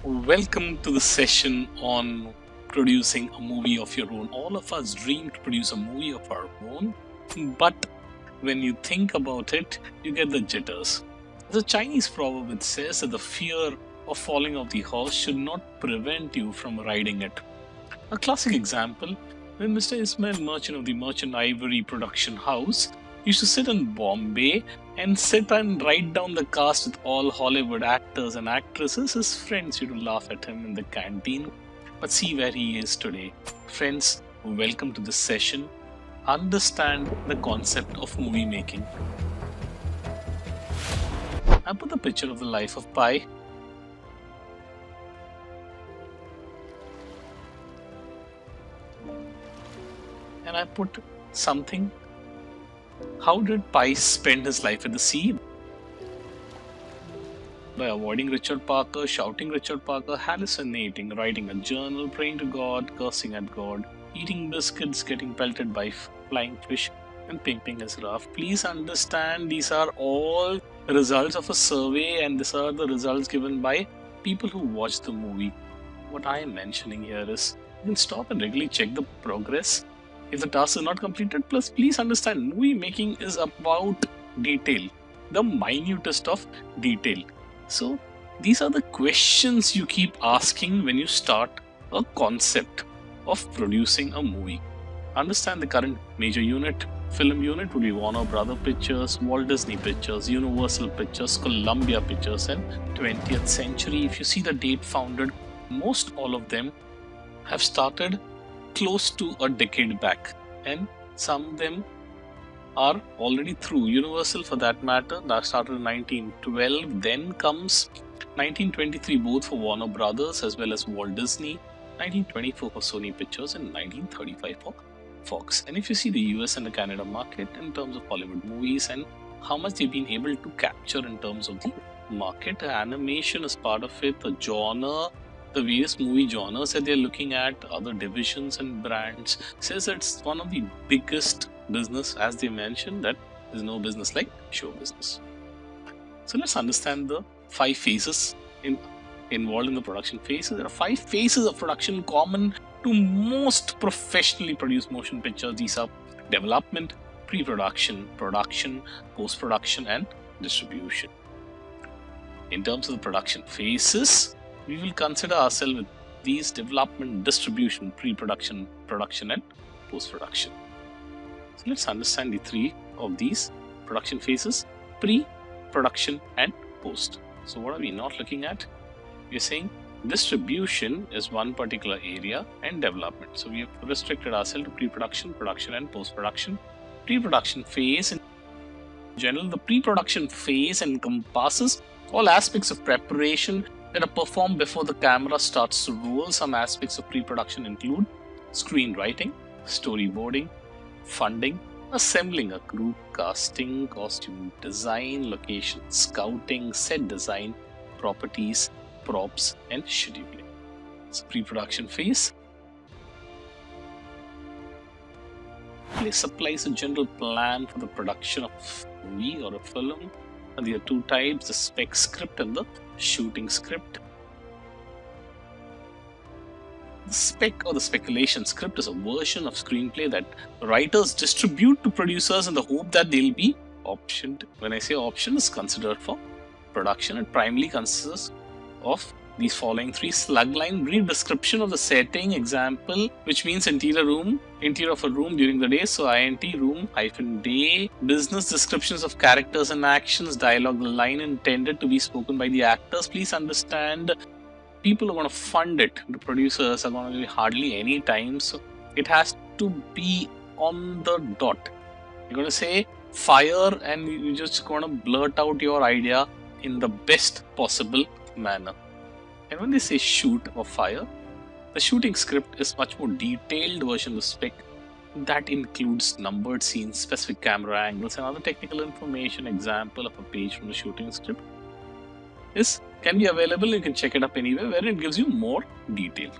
Welcome to the session on producing a movie of your own. All of us dream to produce a movie of our own, but when you think about it, you get the jitters. There's a Chinese proverb that says that the fear of falling off the horse should not prevent you from riding it. A classic example, when Mr. Ismail Merchant of the Merchant Ivory production house used to sit in Bombay and sit and write down the cast with all Hollywood actors and actresses, his friends used to laugh at him in the canteen. But see where he is today. Friends, welcome to this session. Understand the concept of movie making. I put the picture of the life of Pi. And I put something. How did Pi spend his life at the sea? By avoiding Richard Parker, shouting Richard Parker, hallucinating, writing a journal, praying to God, cursing at God, eating biscuits, getting pelted by flying fish, and pimping his raft. Please understand, these are all results of a survey, and these are the results given by people who watched the movie. What I am mentioning here is, you can stop and regularly check the progress if the task is not completed. Plus, please understand, movie making is about detail, the minutest of detail. So, these are the questions you keep asking when you start a concept of producing a movie. Understand the current major film unit would be Warner Brother Pictures, Walt Disney Pictures, Universal Pictures, Columbia Pictures, and 20th Century. If you see the date founded, most all of them have started close to a decade back, and some of them are already through. Universal, for that matter, that started in 1912. Then comes 1923, both for Warner Brothers as well as Walt Disney, 1924 for Sony Pictures, and 1935 for Fox. And if you see the US and the Canada market in terms of Hollywood movies and how much they've been able to capture in terms of the market, animation is part of it, the genre, the various movie genres that they're looking at, other divisions and brands, says it's one of the biggest business. As they mentioned, that there's no business like show business. So let's understand the 5 phases involved in the production phases. There are 5 phases of production common to most professionally produced motion pictures. These are development, pre-production, production, post-production, and distribution. In terms of the production phases, we will consider ourselves with these: development, distribution, pre-production, production, and post-production. So let's understand the 3 of these production phases: pre, production, and post. So what are we not looking at? We are saying distribution is one particular area and development. So we have restricted ourselves to pre-production, production, and post-production. Pre-production phase, in general, the pre-production phase encompasses all aspects of preparation that are performed before the camera starts to roll. Some aspects of pre-production include screenwriting, storyboarding, funding, assembling a crew, casting, costume design, location scouting, set design, properties, props, and scheduling. So pre-production phase supplies a general plan for the production of a movie or a film. And there are 2 types: the spec script and the shooting script. The spec or the speculation script is a version of screenplay that writers distribute to producers in the hope that they'll be optioned. When I say option, is considered for production. It primarily consists of these following 3: slug line, brief description of the setting, example, which means interior of a room during the day, so int room -day, business descriptions of characters and actions, dialogue, the line intended to be spoken by the actors. Please understand, people are going to fund it. The producers are going to be hardly any time, so it has to be on the dot. You're going to say fire and you're just going to blurt out your idea in the best possible manner. And when they say shoot or fire, the shooting script is much more detailed version of the spec that includes numbered scenes, specific camera angles, and other technical information. Example of a page from the shooting script can be available. You can check it up anywhere, where it gives you more detail.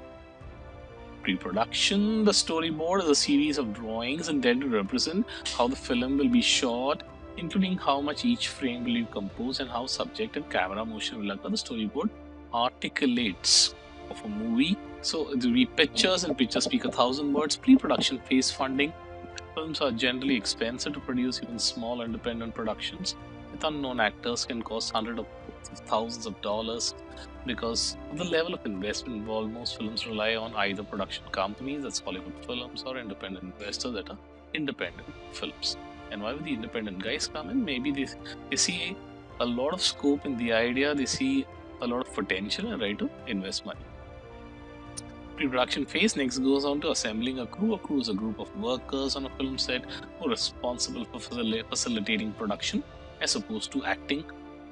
Pre-production, the storyboard is a series of drawings intended to represent how the film will be shot, including how much each frame will you compose and how subject and camera motion will occur. The storyboard articulates of a movie. So it will be pictures, and pictures speak 1,000 words. Pre-production phase funding. Films are generally expensive to produce. Even small independent productions with unknown actors can cost hundreds of thousands of dollars. Because of the level of investment involved, most films rely on either production companies, that's Hollywood Films, or independent investors, that are independent films. And why would the independent guys come in? Maybe they see a lot of scope in the idea, they see a lot of potential and ready to invest money. Pre-production phase next goes on to assembling a crew. A crew is a group of workers on a film set who are responsible for facilitating production as opposed to acting.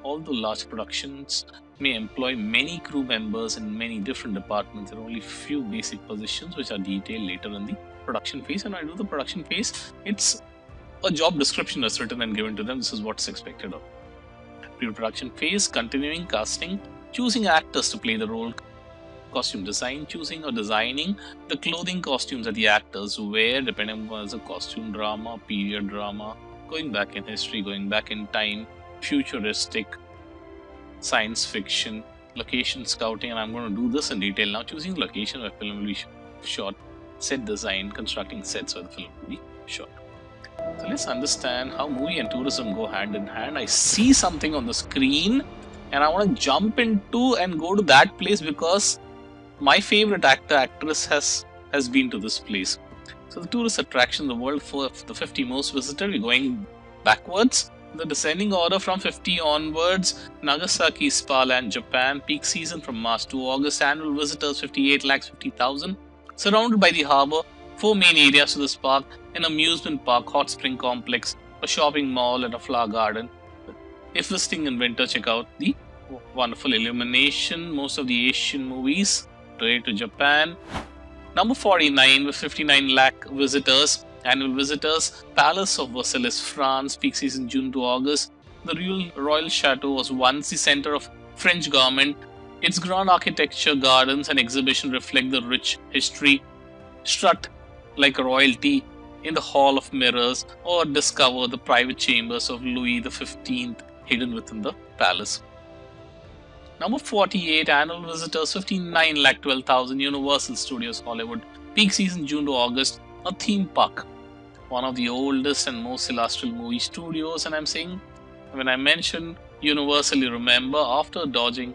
Although large productions may employ many crew members in many different departments, there are only few basic positions which are detailed later in the production phase. And when I do the production phase, it's a job description that's written and given to them. This is what's expected of. Pre-production phase, continuing casting, choosing actors to play the role, costume design, choosing or designing the clothing costumes that the actors wear, depending on whether it's a costume drama, period drama, going back in history, going back in time, futuristic, science fiction, location scouting, and I'm going to do this in detail now. Choosing location where film will be shot, set design, constructing sets where the film will be shot. So let's understand how movie and tourism go hand in hand. I see something on the screen and I want to jump into and go to that place because my favorite actress has been to this place. So the tourist attraction, the world for the 50 most visited, we're going backwards. The descending order from 50 onwards. Nagasaki Spa Land, Japan. Peak season from March to August. Annual visitors 58,50,000. Surrounded by the harbour. 4 main areas to this park. An amusement park, hot spring complex, a shopping mall, and a flower garden. If visiting in winter, check out the wonderful illumination. Most of the Asian movies related to Japan. Number 49 with 59 lakh visitors. Annual visitors, Palace of Versailles, France, peak season June to August. The Royal Chateau was once the center of French government. Its grand architecture, gardens, and exhibition reflect the rich history. Strut like royalty in the Hall of Mirrors, or discover the private chambers of Louis XV hidden within the palace. Number 48, annual visitors 59,12,000, Universal Studios Hollywood, peak season June to August, a theme park. One of the oldest and most illustrious movie studios, and I'm saying, when I mention Universal, you remember after dodging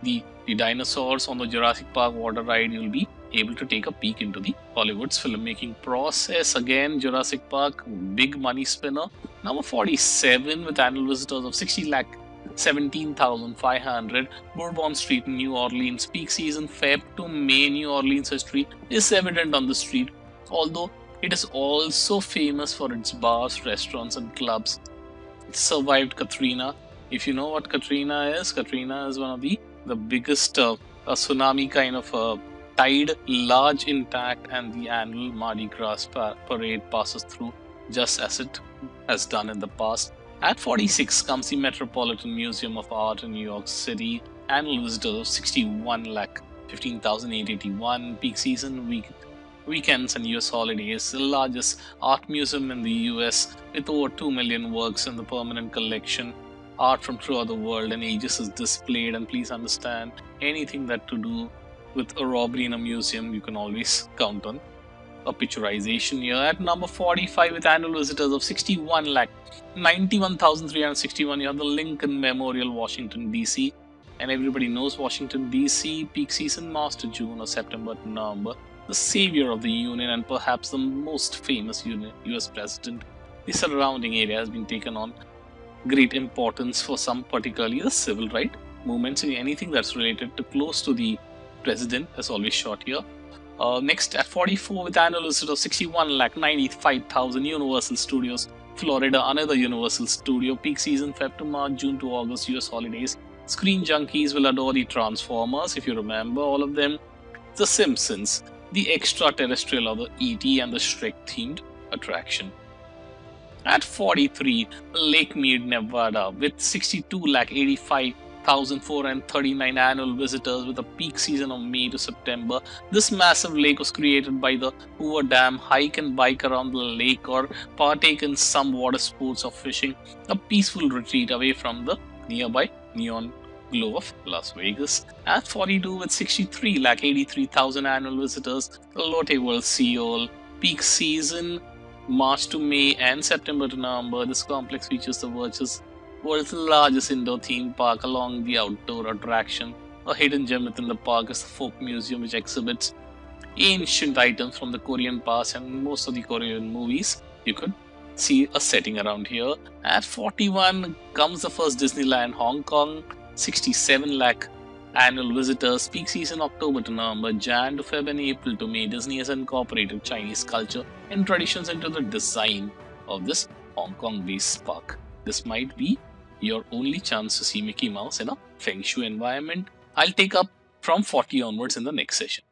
the dinosaurs on the Jurassic Park water ride, you'll be able to take a peek into the Hollywood's filmmaking process. Again, Jurassic Park, big money spinner. Number 47 with annual visitors of 60,17,500, Bourbon Street in New Orleans, peak season Feb to May. New Orleans history is evident on the street, although it is also famous for its bars, restaurants, and clubs. It survived Katrina. If you know what Katrina is one of the biggest tsunami kind of tide, large, intact, and the annual Mardi Gras parade passes through just as it has done in the past. At 46 comes the Metropolitan Museum of Art in New York City. Annual visitors of 61,15,881. Peak season weekends and US holidays. The largest art museum in the US with over 2 million works in the permanent collection. Art from throughout the world and ages is displayed. And please understand, anything that to do with a robbery in a museum, you can always count on a picturization here. At number 45 with annual visitors of 61,91,361, you have the Lincoln Memorial, Washington DC. And everybody knows Washington DC, peak season March to June or September to November. The savior of the Union and perhaps the most famous US president. The surrounding area has been taken on great importance for some, particularly the civil rights movements, and anything that's related to close to the president is always shot here. Next at 44 with annual visit of 61,95,000, Universal Studios Florida, another Universal Studio, peak season Feb to March, June to August, US holidays. Screen junkies will adore the Transformers, if you remember all of them, The Simpsons, the extraterrestrial or the E.T. and the Shrek themed attraction. At 43, Lake Mead, Nevada, with 62,85,439 annual visitors with a peak season of May to September. This massive lake was created by the Hoover Dam. Hike and bike around the lake or partake in some water sports or fishing. A peaceful retreat away from the nearby neon Glow of Las Vegas. At 42 with 63,83,000 annual visitors, Lotte World Seoul. Peak season March to May and September to November. This complex features the world's largest indoor theme park along the outdoor attraction. A hidden gem within the park is the Folk Museum, which exhibits ancient items from the Korean past and most of the Korean movies. You could see a setting around here. At 41 comes the first Disneyland Hong Kong, 67 lakh annual visitors. Peak season October to November, Jan to Feb and April to May. Disney has incorporated Chinese culture and traditions into the design of this Hong Kong-based park. This might be your only chance to see Mickey Mouse in a Feng Shui environment. I'll take up from 40 onwards in the next session.